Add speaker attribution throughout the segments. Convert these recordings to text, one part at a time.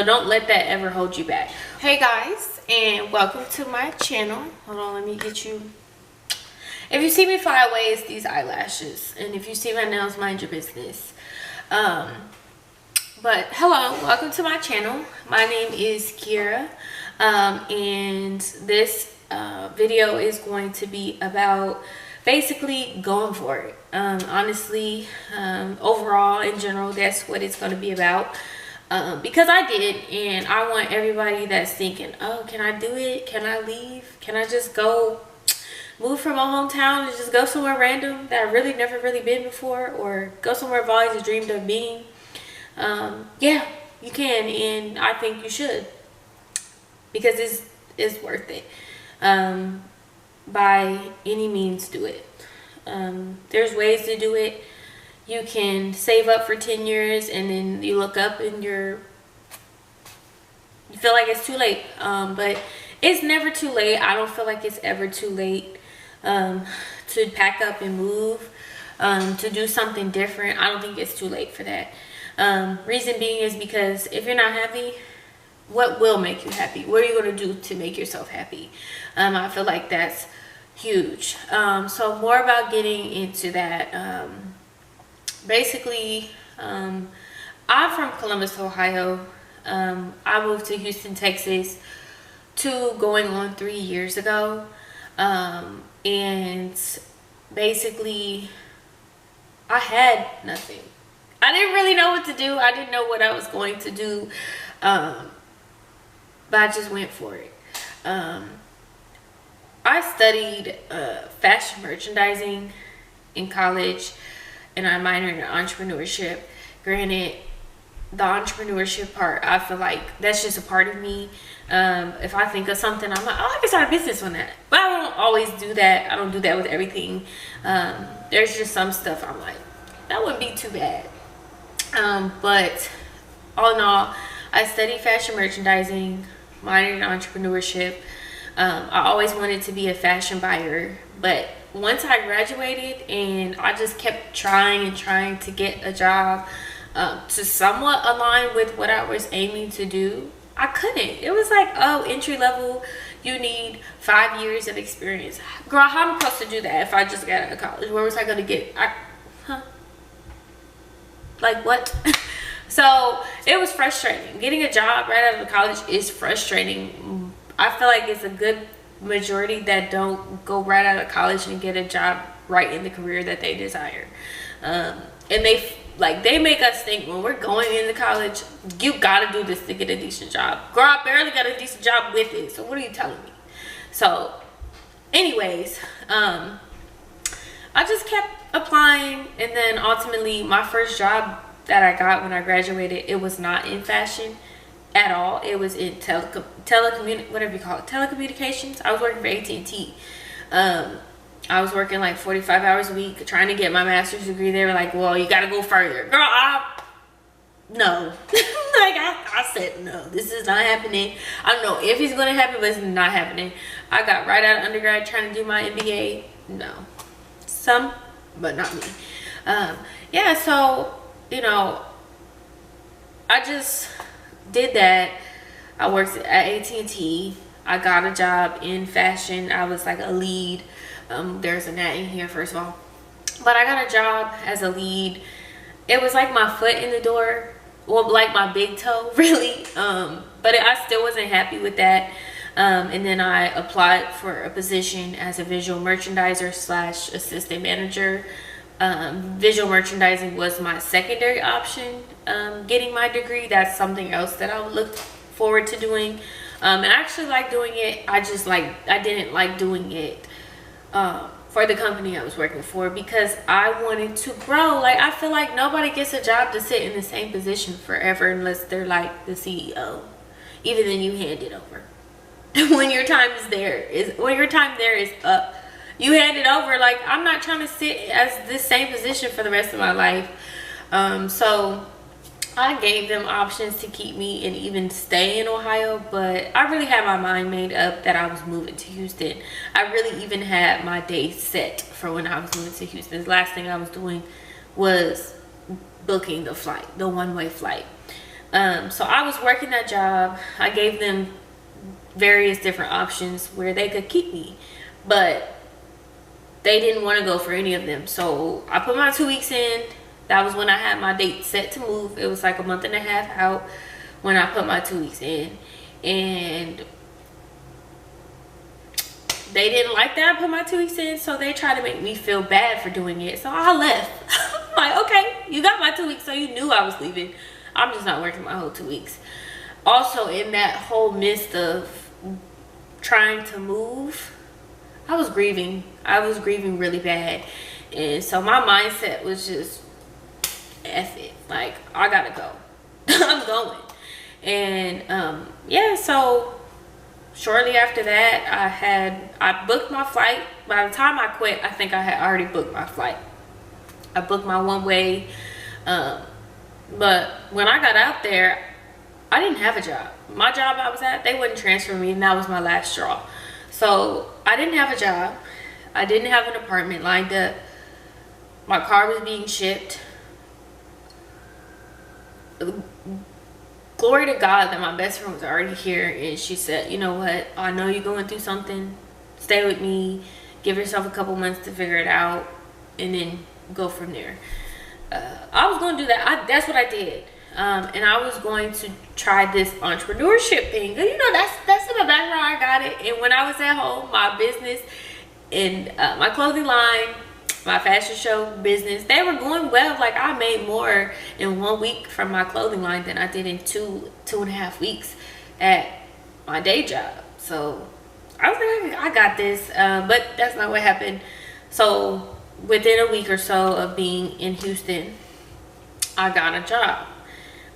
Speaker 1: So don't let that ever hold you back. Hey guys, and welcome to my channel. Hold on, let me get you. If you see me fly away, it's these eyelashes. And if you see my nails, mind your business. But hello, welcome to my channel. My name is Kiera. And this video is going to be about basically going for it. Honestly, overall, in general, that's what it's going to be about. Because I did, and I want everybody that's thinking, oh, can I do it? Can I leave? Can I just go move from my hometown and just go somewhere random that I really never really been before, or go somewhere I've always dreamed of being? Yeah, you can, and I think you should, because it's worth it. By any means, do it. There's ways to do it. You can save up for 10 years and then you look up and you feel like it's too late. But it's never too late. I don't feel like it's ever too late to pack up and move, to do something different. I don't think it's too late for that. Reason being is because if you're not happy, what will make you happy? What are you going to do to make yourself happy? I feel like that's huge. So more about getting into that. Basically, I'm from Columbus, Ohio. I moved to Houston, Texas, going on 3 years ago. And basically, I had nothing. I didn't really know what to do. I didn't know what I was going to do. But I just went for it. I studied fashion merchandising in college, and I minored in entrepreneurship. Granted, the entrepreneurship part, I feel like that's just a part of me. If I think of something, I'm like, oh, I can start a business on that. But I don't always do that. I don't do that with everything. There's just some stuff I'm like, that wouldn't be too bad. But all in all, I studied fashion merchandising, minored in entrepreneurship. I always wanted to be a fashion buyer, but once I graduated and I just kept trying to get a job to somewhat align with what I was aiming to do, I couldn't. It was like, oh, entry level, you need 5 years of experience. Girl, how am I supposed to do that if I just got out of college? Where was I going to get? Like what? So it was frustrating. Getting a job right out of college is frustrating. I feel like it's a good majority that don't go right out of college and get a job right in the career that they desire. And they make us think when we're going into college, you gotta do this to get a decent job. Girl, I barely got a decent job with it, so what are you telling me? So anyways, I just kept applying, and then ultimately my first job that I got when I graduated, it was not in fashion at all. It was in telecommunications. I was working for AT&T. I was working like 45 hours a week trying to get my master's degree. They were like, well, you got to go further. Girl, no. I said, no, this is not happening. I don't know if it's going to happen, but it's not happening. I got right out of undergrad trying to do my MBA. No. Some, but not me. Yeah, so, I just did that. I worked at AT&T. I got a job in fashion. I was like a lead. There's a gnat in here, first of all. But I got a job as a lead. It was like my foot in the door. Well, like my big toe, really. But I still wasn't happy with that. And then I applied for a position as a visual merchandiser / assistant manager. Visual merchandising was my secondary option. Getting my degree, that's something else that I would look forward to doing. And I actually like doing it. I didn't like doing it for the company I was working for, because I wanted to grow. Like, I feel like nobody gets a job to sit in the same position forever unless they're like the CEO. Even then, you hand it over. When your time there is up, you hand it over. Like, I'm not trying to sit as this same position for the rest of my life. So I gave them options to keep me and even stay in Ohio, but I really had my mind made up that I was moving to Houston. I really even had my day set for when I was moving to Houston. The last thing I was doing was booking the flight, the one-way flight. So I was working that job. I gave them various different options where they could keep me, but they didn't want to go for any of them. So I put my 2 weeks in. That was when I had my date set to move. It was like a month and a half out when I put my 2 weeks in, and they didn't like that I put my 2 weeks in, so they tried to make me feel bad for doing it. So I left. I'm like, okay, you got my 2 weeks, so you knew I was leaving. I'm just not working my whole 2 weeks. Also, in that whole midst of trying to move, I was grieving. I was grieving really bad. And so my mindset was just, F it. Like, I gotta go. I'm going. And yeah, so shortly after that, I booked my flight. By the time I quit, I think I had already booked my flight. I booked my one way. But when I got out there, I didn't have a job. My job I was at, they wouldn't transfer me, and that was my last straw. So I didn't have a job. I didn't have an apartment lined up. My car was being shipped. Glory to God that my best friend was already here, and she said, you know what, I know you're going through something. Stay with me. Give yourself a couple months to figure it out, and then go from there. I was going to do that. That's what I did. And I was going to try this entrepreneurship thing. You know, that's in my background. I got it. And when I was at home, my business and my clothing line, my fashion show business, they were going well. Like, I made more in 1 week from my clothing line than I did in two and a half weeks at my day job. So I was like, I got this. But that's not what happened. So within a week or so of being in Houston, I got a job.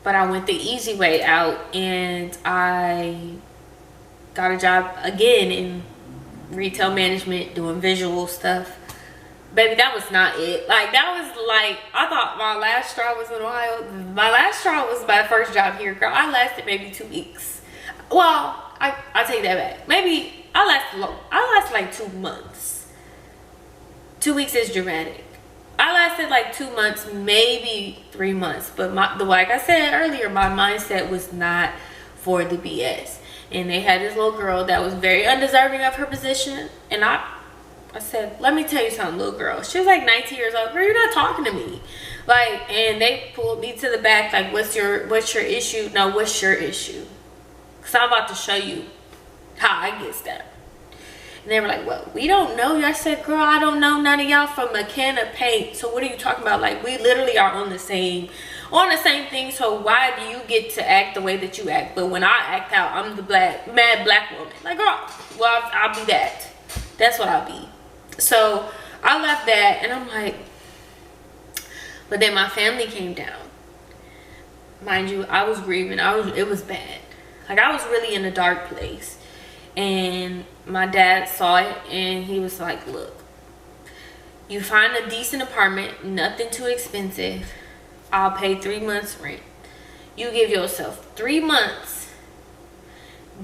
Speaker 1: But I went the easy way out, and I got a job again in retail management, doing visual stuff. Baby, that was not it. Like, that was like, I thought my last straw was in Ohio. My last straw was my first job here, girl. I lasted maybe 2 weeks. Well, I take that back. Maybe I lasted like 2 months. 2 weeks is dramatic. I lasted like 2 months, maybe 3 months. But like I said earlier, my mindset was not for the BS. And they had this little girl that was very undeserving of her position. And I said, let me tell you something, little girl. She was like 19 years old. Girl, you're not talking to me. Like, and they pulled me to the back. Like, what's your issue? No, what's your issue? Because I'm about to show you how I get stepped. And they were like, well, we don't know you. I said, girl, I don't know none of y'all from a can of paint. So what are you talking about? Like, we literally are on the same thing. So why do you get to act the way that you act? But when I act out, I'm the mad black woman. Like, girl, well, I'll be that. That's what I'll be. So I left that, and I'm like, but then my family came down. Mind you, I was grieving. It was bad. Like, I was really in a dark place. And my dad saw it, and he was like, look, you find a decent apartment, nothing too expensive. I'll pay 3 months rent. You give yourself 3 months,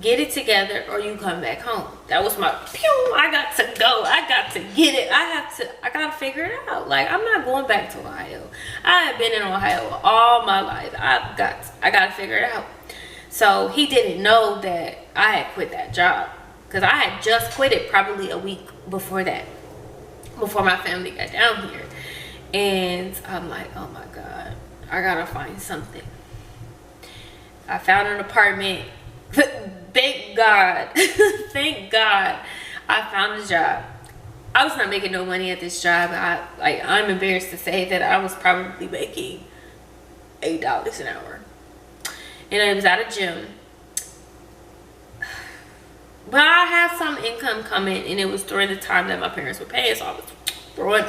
Speaker 1: get it together, or you come back home. That was my pew. I got to go. I got to get it. I gotta figure it out. Like, I'm not going back to Ohio. I have been in Ohio all my life. I gotta figure it out. So he didn't know that I had quit that job, because I had just quit it probably a week before that, before my family got down here. And I'm like, oh my God, I gotta find something. I found an apartment. Thank God. Thank God I found a job. I was not making no money at this job. I'm embarrassed to say that I was probably making $8 an hour. And it was at a gym. But I had some income coming, and it was during the time that my parents were paying, so I was throwing.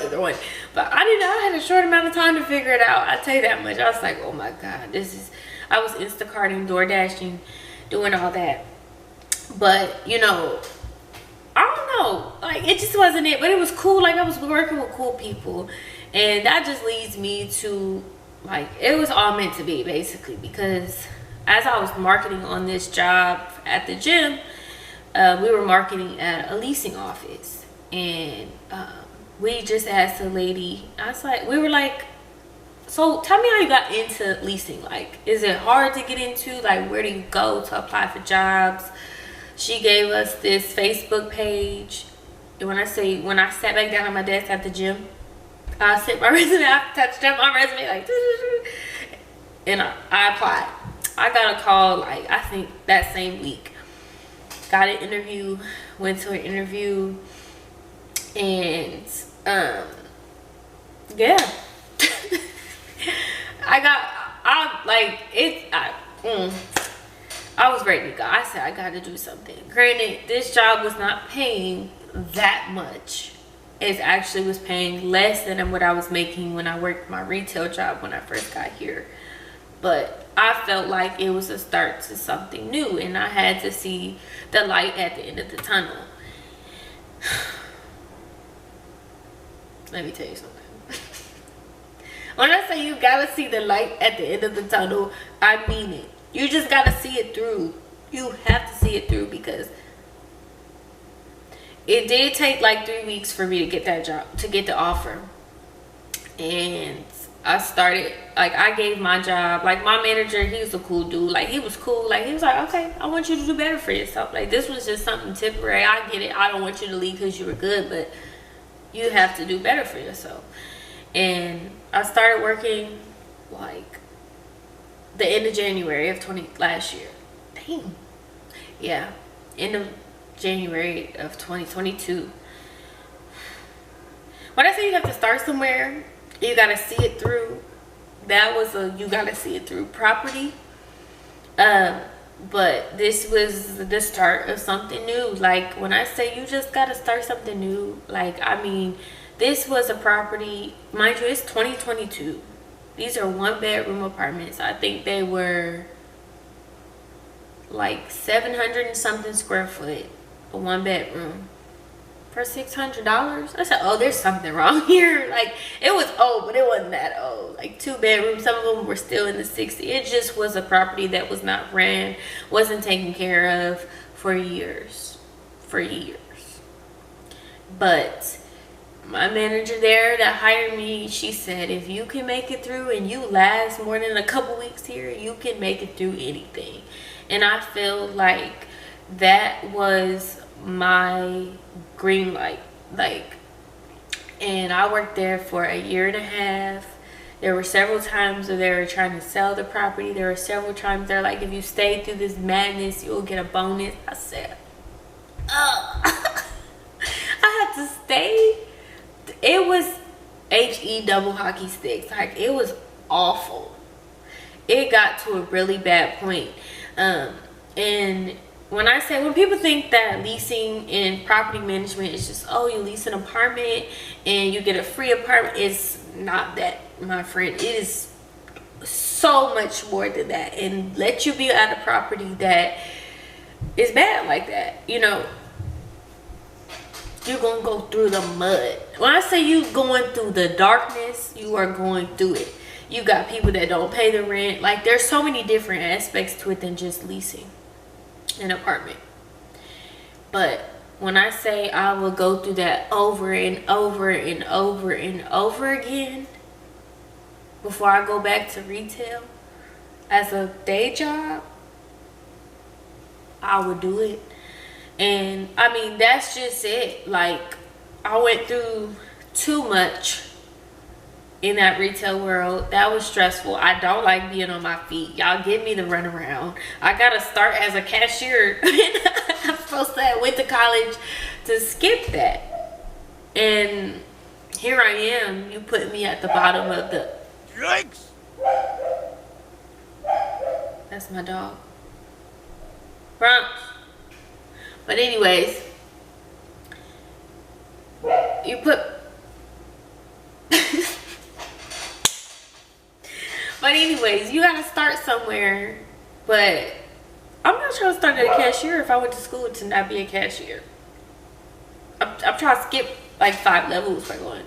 Speaker 1: But I had a short amount of time to figure it out. I'll tell you that much. I was like, oh my God, I was Instacarting, DoorDashing, doing all that. But, you know, I don't know. Like, it just wasn't it. But it was cool. Like, I was working with cool people. And that just leads me to, like, it was all meant to be, basically. Because as I was marketing on this job at the gym, we were marketing at a leasing office. And we just asked the lady, we were like So tell me how you got into leasing. Like, is it hard to get into? Like, where do you go to apply for jobs? She gave us this Facebook page. And when I sat back down at my desk at the gym, I sent my resume, I touched up my resume, like, and I applied. I got a call, like, I think that same week. Got an interview, went to an interview, and, yeah. I was ready to go. I said, I got to do something. Granted, this job was not paying that much. It actually was paying less than what I was making when I worked my retail job when I first got here. But I felt like it was a start to something new, and I had to see the light at the end of the tunnel. Let me tell you something. When I say you gotta see the light at the end of the tunnel, I mean it. You just gotta see it through. You have to see it through, because it did take like 3 weeks for me to get that job, to get the offer. And I started, like, I gave my job, like, my manager, he was a cool dude. Like, he was cool. Like, he was like, okay, I want you to do better for yourself. Like, this was just something temporary. I get it. I don't want you to leave because you were good, but you have to do better for yourself. And I started working, like, the end of January of last year. Dang. Yeah, end of January of 2022. When I say you have to start somewhere, you gotta see it through. That was you gotta see it through property. But this was the start of something new. Like, when I say you just gotta start something new, like, I mean, this was a property, mind you, it's 2022. These are 1-bedroom apartments. I think they were like 700 and something square foot, a 1-bedroom, for $600. I said, oh, there's something wrong here. Like, it was old, but it wasn't that old. Like, 2 bedrooms, some of them were still in the 60s. It just was a property that was not ran, wasn't taken care of for years. But my manager there that hired me, she said, if you can make it through and you last more than a couple weeks here, you can make it through anything. And I feel like that was my green light. Like, and I worked there for 1.5 years. There were several times where they were trying to sell the property. There were several times they're like, if you stay through this madness, you'll get a bonus. I said, oh. I had to stay. It was HE double hockey sticks. Like, it was awful. It got to a really bad point. And when people think that leasing and property management is just, oh, you lease an apartment and you get a free apartment, it's not that, my friend. It is so much more than that. And let you be at a property that is bad like that, you know, you're gonna go through the mud. When I say you going through the darkness, you are going through it. You got people that don't pay the rent. Like, there's so many different aspects to it than just leasing an apartment. But when I say I will go through that over and over and over and over again before I go back to retail as a day job, I would do it. And I mean, that's just it. Like, I went through too much in that retail world. That was stressful. I don't like being on my feet. Y'all give me the runaround. I gotta start as a cashier. I'm supposed to have went to college to skip that. And here I am. You put me at the bottom of the... Yikes! That's my dog. Bronx. But anyways, you put... But anyways, you gotta start somewhere. But I'm not trying to start as a cashier if I went to school to not be a cashier. I'm trying to skip like 5 levels by going.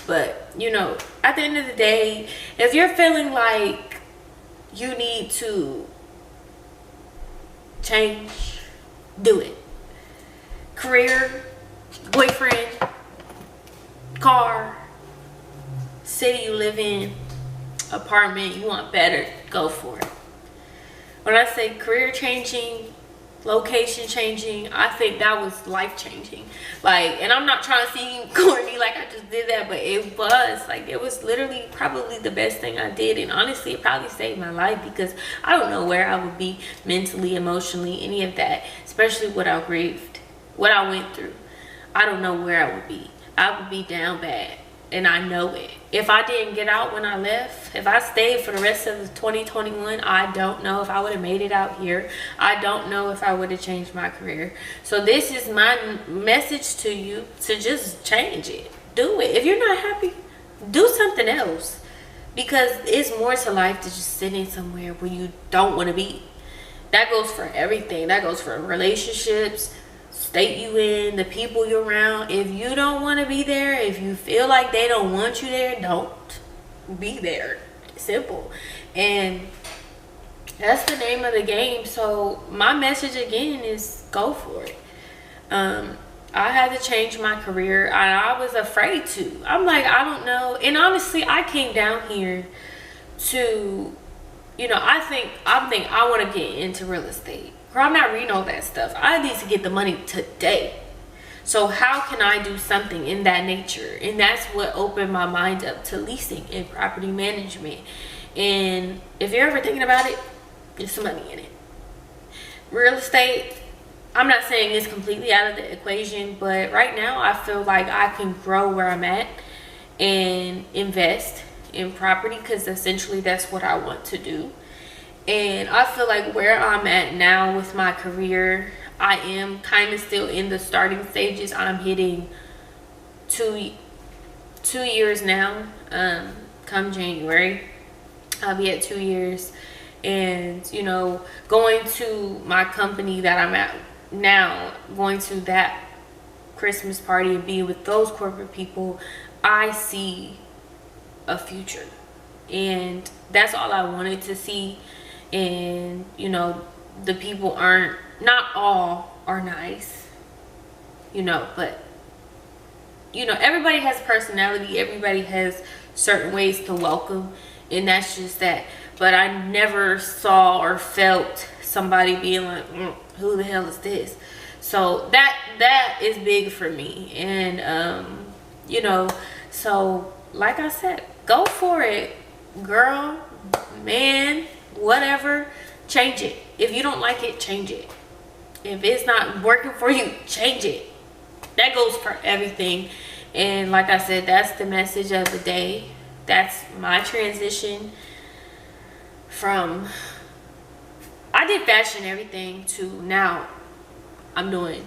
Speaker 1: But, you know, at the end of the day, if you're feeling like you need to change, do it. Career, boyfriend, car, city you live in, apartment, you want better, go for it. When I say career changing, location changing, I think that was life changing. Like, and I'm not trying to seem corny like I just did that, but it was like, it was literally probably the best thing I did. And honestly, it probably saved my life, because I don't know where I would be mentally, emotionally, any of that, especially what I grieved, what I went through. I don't know where I would be. I would be down bad, and I know it. If I didn't get out when I left, if I stayed for the rest of 2021, I don't know if I would have made it out here. I don't know if I would have changed my career. So this is my message to you, to just change it. Do it. If you're not happy, do something else, because it's more to life than just sitting somewhere where you don't want to be. That goes for everything. That goes for relationships, state you in, the people you're around. If you don't want to be there, if you feel like they don't want you there, don't be there. Simple. And that's the name of the game. So my message again is go for it. I had to change my career, and I was afraid to. I'm like, I don't know. And honestly, I came down here to, you know, I think I want to get into real estate. Girl, I'm not reading all that stuff. I need to get the money today. So how can I do something in that nature? And that's what opened my mind up to leasing and property management. And if you're ever thinking about it, there's some money in it. Real estate, I'm not saying it's completely out of the equation, but right now I feel like I can grow where I'm at and invest in property, because essentially that's what I want to do. And I feel like where I'm at now with my career, I am kind of still in the starting stages. I'm hitting two years now. Come January, I'll be at 2 years. And, you know, going to my company that I'm at now, going to that Christmas party and being with those corporate people, I see a future. And that's all I wanted to see. And, you know, the people not all are nice, you know, but, you know, everybody has personality. Everybody has certain ways to welcome, and that's just that. But I never saw or felt somebody being like, who the hell is this? So that is big for me. And, you know, so like I said, go for it, girl, man, whatever. Change it. If you don't like it, change it. If it's not working for you, change it. That goes for everything. And like I said, that's the message of the day. That's my transition from, I did fashion everything, to now I'm doing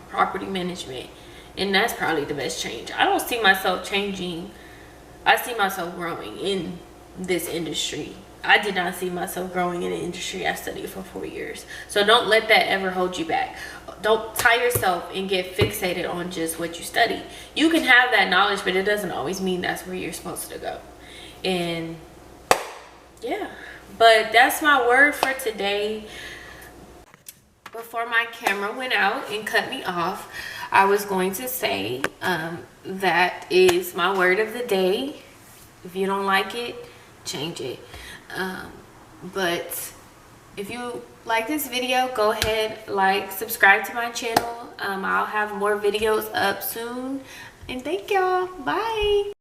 Speaker 1: property management. And that's probably the best change. I don't see myself changing. I see myself growing in this industry. I did not see myself growing in the industry I studied for 4 years. So don't let that ever hold you back. Don't tie yourself and get fixated on just what you study. You can have that knowledge, but it doesn't always mean that's where you're supposed to go. And yeah, but that's my word for today. Before my camera went out and cut me off, I was going to say that is my word of the day. If you don't like it, change it. But if you like this video, go ahead, like, subscribe to my channel. I'll have more videos up soon. And thank y'all. Bye.